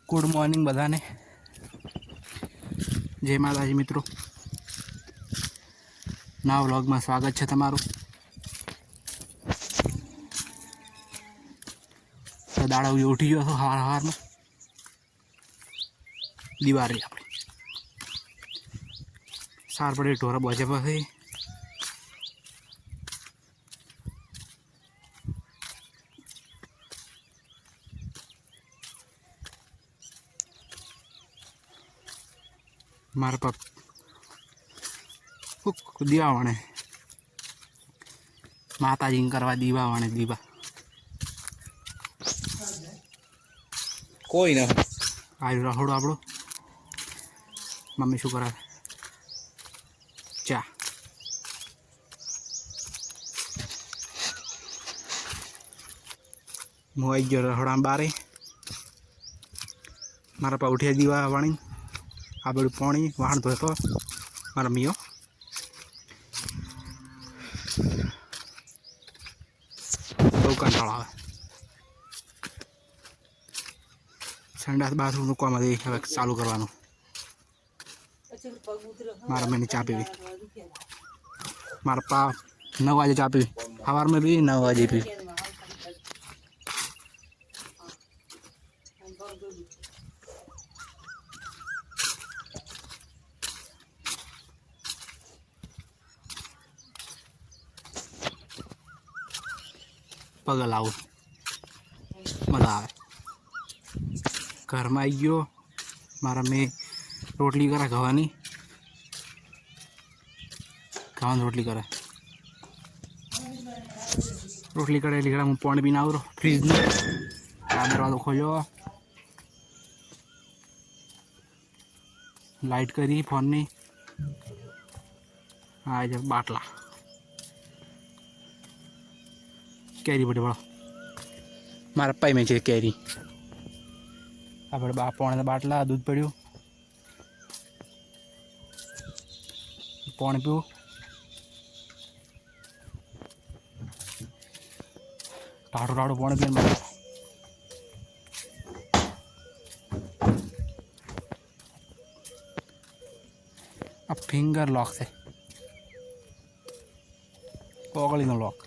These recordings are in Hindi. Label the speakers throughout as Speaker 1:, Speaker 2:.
Speaker 1: गुड मॉर्निंग बधाने जय माताजी मित्रों नवा व्लॉग में स्वागत है तमारू। तो दाड़ा उठी गयो हवार हवार में दीवार रही अपनी सार पड़े ढोरा बचे पास मारे पाप दीवा वणे माताजी करवा दीवा वणे दीवा कोई ना आज रहोड़ो आपड़ो मम्मी शू करा चा હું આવી ગયો રહોડા બારે મારા પા ઉઠ્યા દીવા વાણી આ બધું પાણી વાહણ ધોતો મારા મીઓ બહુ કંટાળો આવે સંડાસ બાથરૂમનું કામ હવે ચાલુ કરવાનું મારા મેં ચા પીવી મારા પા 9 વાગે ચા પીવી સવારમાં બી 9 વાગે પીવી पगल आओ मजा आए घर में आई गयो मारा में रोटली करा गवानी खावा रोटली करे रोटली करे लिखा हूँ पानी पीना आवर फ्रीज में दरवाजो खोलो लाइट करी फोन नहीं आज बाटला कैरी बड़े बड़ा मारा पाई में है कैरी आप पौने बाटला दूध पड़ो पानी पीओ टाटो टाटो पानी पीने अब फिंगर लॉक से पगली नो लॉक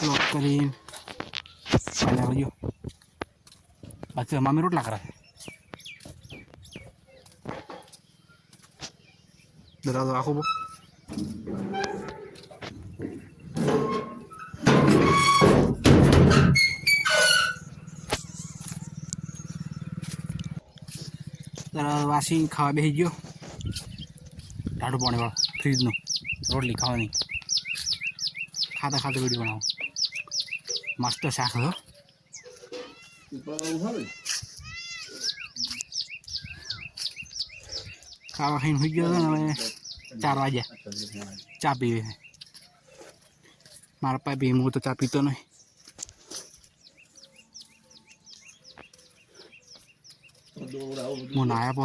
Speaker 1: लॉक करी अच्छा मामी रोटला करा दरवाजा आखो बो वासी खावा बेही गयो टाटो पानी वाला फ्रीज नो रोटली खावा नहीं खाता खाता वीडियो बनाओ मस्त शाक हो खावा खाई हुई गयो 4 वागे चा पीवे मारा पाई भी मुँह तो चा पीतो नहीं मुँह नहाया पो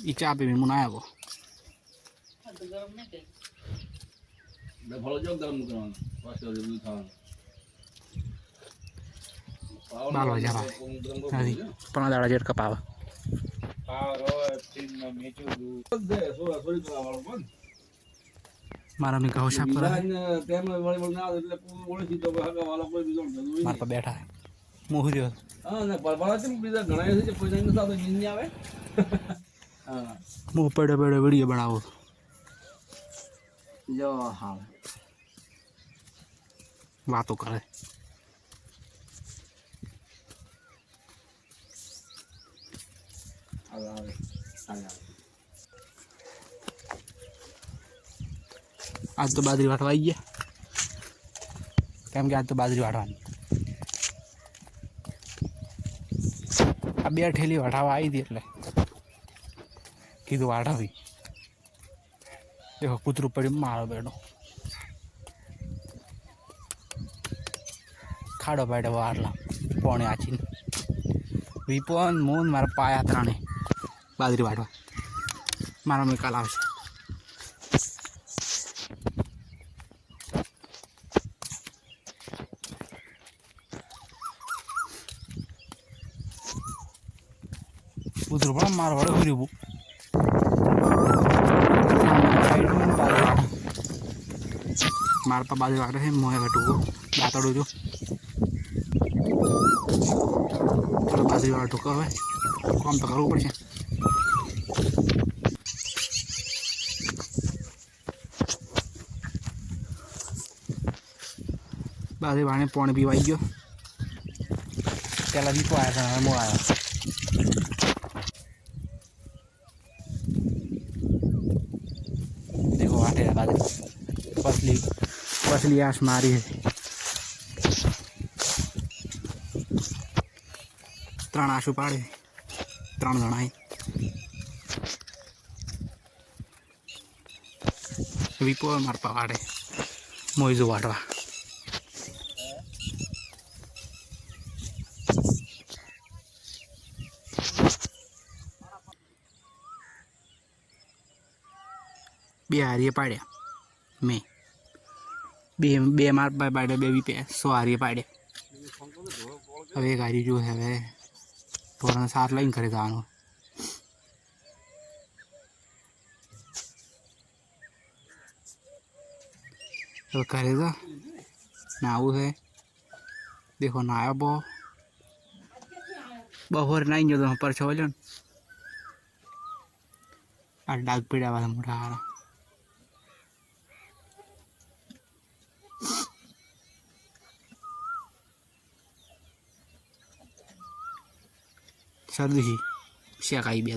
Speaker 1: ई चा पीवी मुँह नहाया पो बाल हो जावा पण दाड़ा जेट कपावा मारा में कहो साफ करा मार पर बैठा है मुँह जो मुँह पड़े पड़े वीडियो बनाओ जो हाँ बातों करे आज तो बाजरी वाटवा आई है केम के आज तो बाजरी वाटवानी आ 2 ठेली वाटवा आई थी એટલે કીધું વાટાવી देखो कुतरू पड़ी मारो बेड़ो खाड़ो बैठे वारला पौने आची विपोन मोन मारा पाया त्राणे बाजरी वाटवा मारा में काल आवशे ઉતરું પણ મારો વડે ઉર્યું મારા પા બાજુ વાટે છે મોએ વટું દાંતડું છું બાજુ વાળા ટૂંકો હવે કામ તો કરવું પડશે બાજુ વાળે પાણી પીવાઈ ગયો પેલા દીપો આવ્યા હતા હવે આવ્યો देखो वाटे बाजू पसली पसली आस मारी है 3 आशू पाड़े 3 जणा विपो मारपा वाटे मोईजू वाटवा बे हारिए पाड़े मैं बे मार पाड़े बे भी 100 हारिए पाड़े अब एक हारी जो है वे थोड़ा साथ लाइन करे जानो तो करेगा नाऊ है देखो नाया बहोर नहीं जो पर छोड़न आ डाक पीड़ा वाला मोटा सर्दी ही शेकाई बे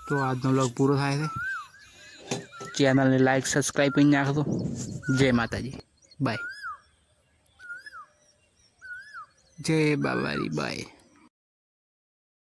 Speaker 1: तो आज व्लॉग पूरा थाय छे चैनल ने लाइक सब्सक्राइब कर नाख दो जय माताजी बाय जय बाबारी बाय।